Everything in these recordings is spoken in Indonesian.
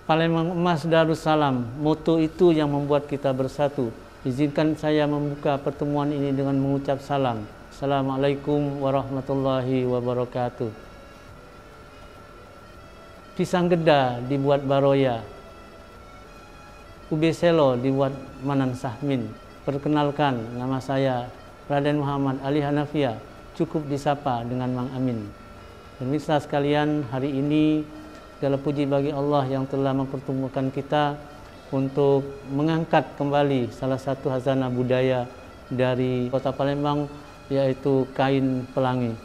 Palembang Emas Darussalam, moto itu yang membuat kita bersatu. Izinkan saya membuka pertemuan ini dengan mengucap salam. Assalamualaikum warahmatullahi wabarakatuh. Pisang Geda dibuat Baroya, ube selo dibuat Manan Sahmin. Perkenalkan, nama saya Raden Muhammad Ali Hanafia, cukup disapa dengan Mang Amin. Pemirsa sekalian, hari ini segala puji bagi Allah yang telah mempertemukan kita untuk mengangkat kembali salah satu khazanah budaya dari Kota Palembang, yaitu kain pelangi.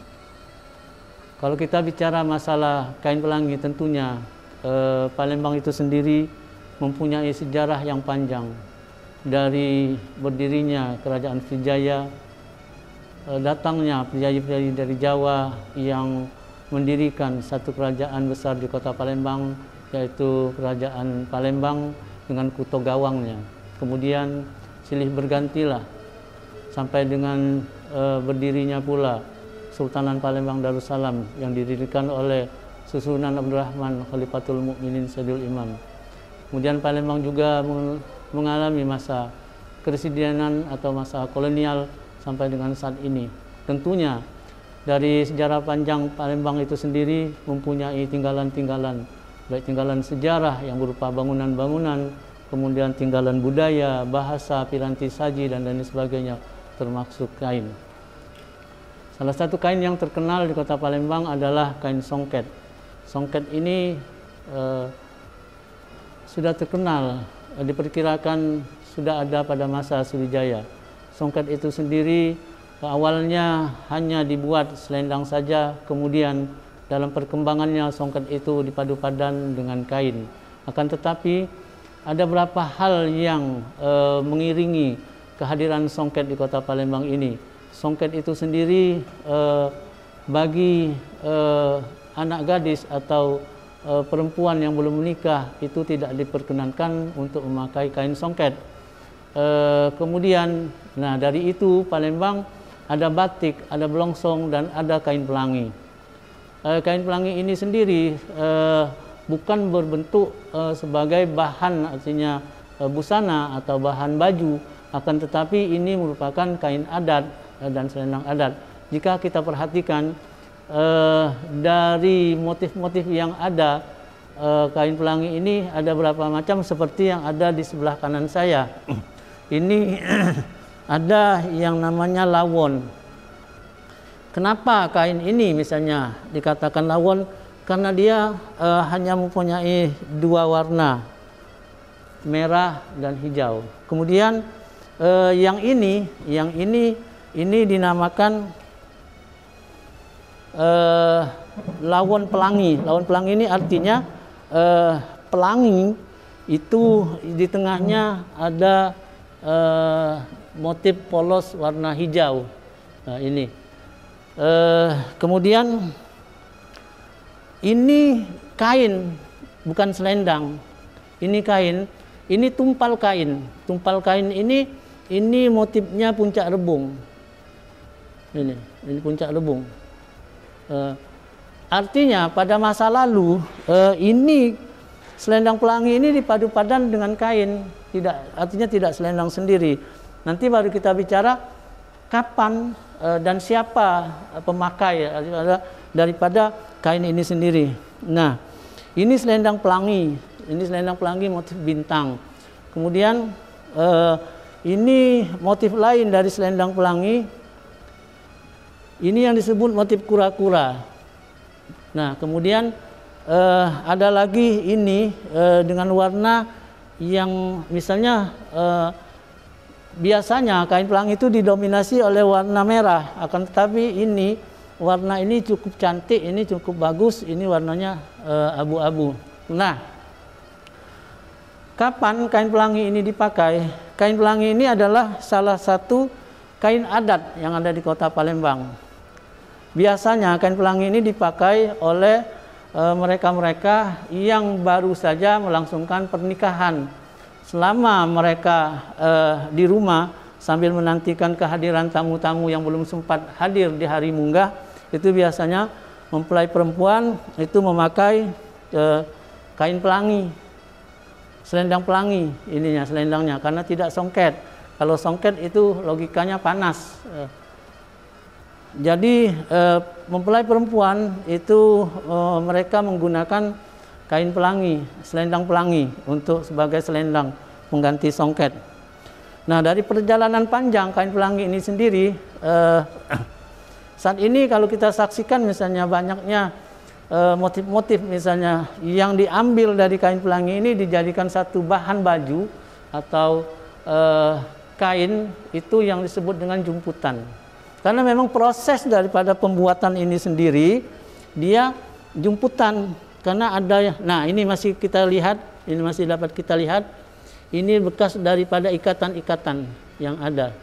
Kalau kita bicara masalah kain pelangi, tentunya Palembang itu sendiri mempunyai sejarah yang panjang. Dari berdirinya Kerajaan Vijaya, datangnya priayi-priayi dari Jawa yang mendirikan satu kerajaan besar di Kota Palembang, yaitu Kerajaan Palembang dengan Kuto Gawangnya. Kemudian silih bergantilah sampai dengan berdirinya pula Sultanan Palembang Darussalam yang didirikan oleh Susunan Abdurrahman Khalifatul Mukminin Saidul Imam. Kemudian Palembang juga mengalami masa keresidenan atau masa kolonial sampai dengan saat ini. Tentunya dari sejarah panjang Palembang itu sendiri mempunyai tinggalan-tinggalan, baik tinggalan sejarah yang berupa bangunan-bangunan, kemudian tinggalan budaya, bahasa, piranti saji, dan lain sebagainya, termasuk kain. Salah satu kain yang terkenal di Kota Palembang adalah kain songket. Songket ini sudah terkenal, diperkirakan sudah ada pada masa Sriwijaya. Songket itu sendiri awalnya hanya dibuat selendang saja, kemudian dalam perkembangannya songket itu dipadu-padan dengan kain. Akan tetapi ada beberapa hal yang mengiringi kehadiran songket di Kota Palembang ini. Songket itu sendiri bagi anak gadis atau perempuan yang belum menikah itu tidak diperkenankan untuk memakai kain songket. Kemudian, dari itu Palembang ada batik, ada belongsong, dan ada kain pelangi. Kain pelangi ini sendiri bukan berbentuk sebagai bahan, artinya busana atau bahan baju, akan tetapi ini merupakan kain adat dan selendang adat. Jika kita perhatikan dari motif-motif yang ada, kain pelangi ini ada berapa macam seperti yang ada di sebelah kanan saya. Ini ada yang namanya lawon. Kenapa kain ini misalnya dikatakan lawon? Karena dia hanya mempunyai dua warna, merah dan hijau. Kemudian yang ini dinamakan lawon pelangi. Lawon pelangi ini artinya pelangi itu di tengahnya ada motif polos warna hijau. Ini. Kemudian ini kain, bukan selendang. Ini kain, ini tumpal kain. Tumpal kain ini motifnya puncak rebung. Ini puncak rebung. Artinya pada masa lalu ini selendang pelangi ini dipadu-padan dengan kain, artinya tidak selendang sendiri. Nanti baru kita bicara kapan dan siapa pemakai daripada kain ini sendiri. Nah, ini selendang pelangi. Ini selendang pelangi motif bintang. Kemudian ini motif lain dari selendang pelangi. Ini yang disebut motif kura-kura. Nah, kemudian ada lagi ini dengan warna yang misalnya biasanya kain pelangi itu didominasi oleh warna merah, akan tetapi ini warna ini cukup cantik, ini cukup bagus, ini warnanya abu-abu. Nah, kapan kain pelangi ini dipakai? Kain pelangi ini adalah salah satu kain adat yang ada di Kota Palembang. Biasanya kain pelangi ini dipakai oleh mereka-mereka yang baru saja melangsungkan pernikahan. Selama mereka di rumah sambil menantikan kehadiran tamu-tamu yang belum sempat hadir di hari munggah, itu biasanya mempelai perempuan itu memakai kain pelangi. selendang pelangi ininya selendangnya karena tidak songket. Kalau songket itu logikanya panas. Jadi mempelai perempuan itu mereka menggunakan kain pelangi, selendang pelangi untuk sebagai selendang mengganti songket. Nah, dari perjalanan panjang kain pelangi ini sendiri, saat ini kalau kita saksikan misalnya banyaknya motif-motif misalnya yang diambil dari kain pelangi ini dijadikan satu bahan baju atau kain itu yang disebut dengan jumputan. Karena memang proses daripada pembuatan ini sendiri dia jumputan karena ada, nah ini masih kita lihat, ini masih dapat kita lihat, ini bekas daripada ikatan-ikatan yang ada.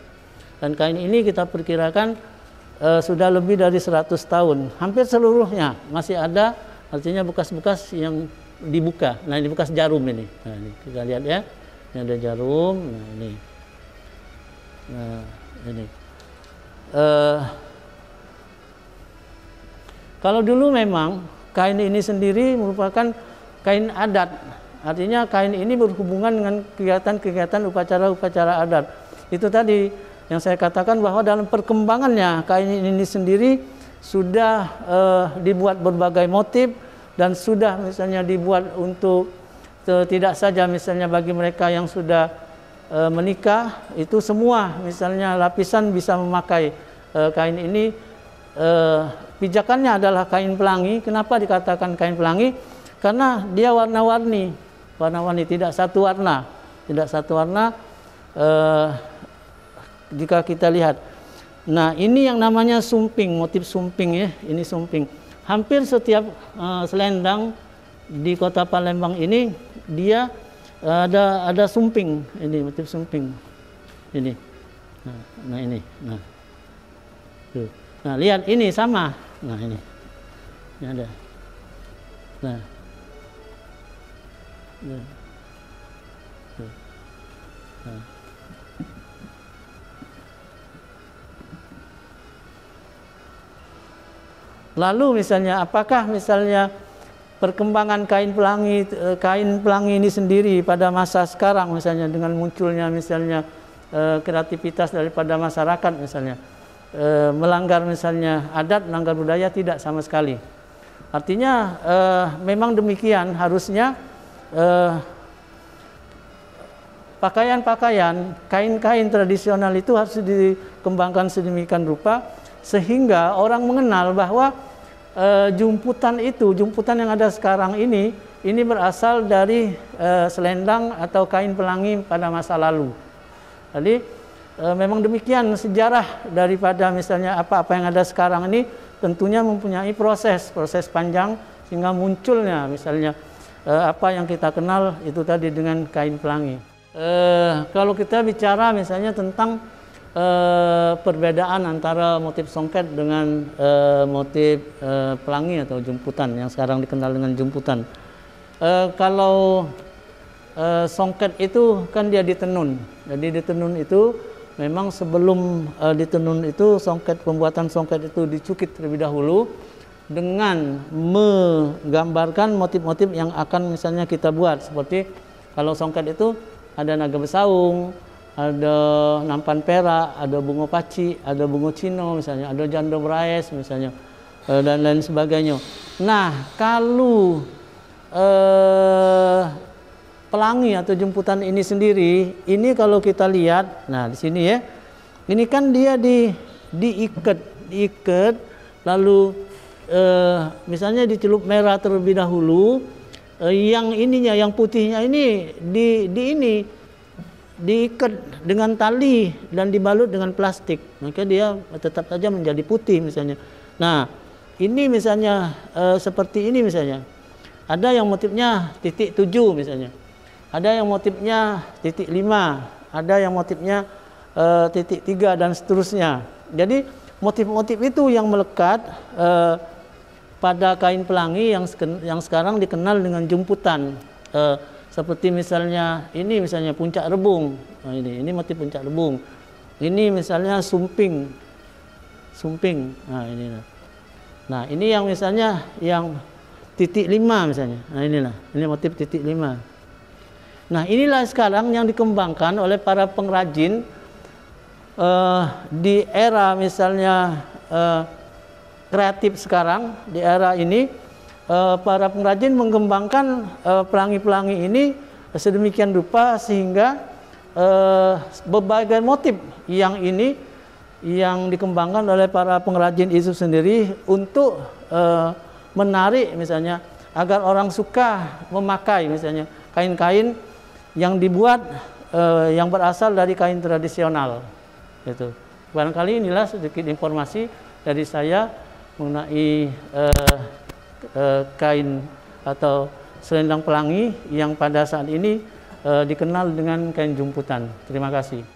Dan kain ini kita perkirakan sudah lebih dari 100 tahun, hampir seluruhnya masih ada, artinya bekas-bekas yang dibuka. Nah ini bekas jarum ini, nah ini kita lihat ya, ini ada jarum, nah ini, nah ini. Kalau dulu memang kain ini sendiri merupakan kain adat, artinya kain ini berhubungan dengan kegiatan-kegiatan upacara-upacara adat. Itu tadi yang saya katakan bahwa dalam perkembangannya kain ini sendiri sudah dibuat berbagai motif dan sudah misalnya dibuat untuk tidak saja misalnya bagi mereka yang sudah menikah, itu semua misalnya lapisan bisa memakai kain ini. Pijakannya adalah kain pelangi. Kenapa dikatakan kain pelangi? Karena dia warna-warni, tidak satu warna, jika kita lihat. Nah ini yang namanya sumping, motif sumping ya, ini sumping. Hampir setiap selendang di kota Palembang ini dia ada sumping, ini motif sumping ini. Nah ini, tuh. Nah lihat ini sama, nah ini ada, nah. Lalu misalnya apakah misalnya perkembangan kain pelangi ini sendiri pada masa sekarang misalnya dengan munculnya misalnya kreativitas daripada masyarakat misalnya melanggar misalnya adat, melanggar budaya? Tidak sama sekali. Artinya memang demikian harusnya pakaian-pakaian, kain-kain tradisional itu harus dikembangkan sedemikian rupa sehingga orang mengenal bahwa jumputan yang ada sekarang ini berasal dari selendang atau kain pelangi pada masa lalu. Jadi memang demikian sejarah daripada misalnya apa-apa yang ada sekarang ini tentunya mempunyai proses panjang sehingga munculnya misalnya apa yang kita kenal itu tadi dengan kain pelangi. Kalau kita bicara misalnya tentang perbedaan antara motif songket dengan motif pelangi atau jumputan yang sekarang dikenal dengan jumputan. Kalau songket itu kan dia ditenun. Jadi ditenun itu memang sebelum ditenun itu pembuatan songket itu dicukit terlebih dahulu dengan menggambarkan motif-motif yang akan misalnya kita buat. Seperti kalau songket itu ada naga besaung, ada nampan perak, ada bungo paci, ada bungo cino misalnya, ada jando beraes misalnya, dan lain sebagainya. Nah, kalau pelangi atau jumputan ini sendiri, ini kalau kita lihat, nah di sini ya, ini kan dia diikat, lalu misalnya dicelup merah terlebih dahulu, yang ininya, yang putihnya ini diikat dengan tali dan dibalut dengan plastik, maka dia tetap saja menjadi putih misalnya. Nah ini misalnya seperti ini misalnya, ada yang motifnya titik 7 misalnya, ada yang motifnya titik 5, ada yang motifnya titik 3 dan seterusnya. Jadi motif-motif itu yang melekat pada kain pelangi yang sekarang dikenal dengan jumputan. Seperti misalnya ini misalnya puncak rebung, nah, ini motif puncak rebung. Ini misalnya sumping, nah ini. Nah ini yang misalnya yang titik 5 misalnya, nah inilah, ini motif titik 5. Nah, inilah sekarang yang dikembangkan oleh para pengrajin di era misalnya kreatif sekarang, di era ini para pengrajin mengembangkan pelangi-pelangi ini sedemikian rupa sehingga berbagai motif yang dikembangkan oleh para pengrajin itu sendiri untuk menarik misalnya agar orang suka memakai misalnya kain-kain yang dibuat yang berasal dari kain tradisional gitu. Barangkali inilah sedikit informasi dari saya mengenai kain atau selendang pelangi yang pada saat ini dikenal dengan kain jumputan. Terima kasih.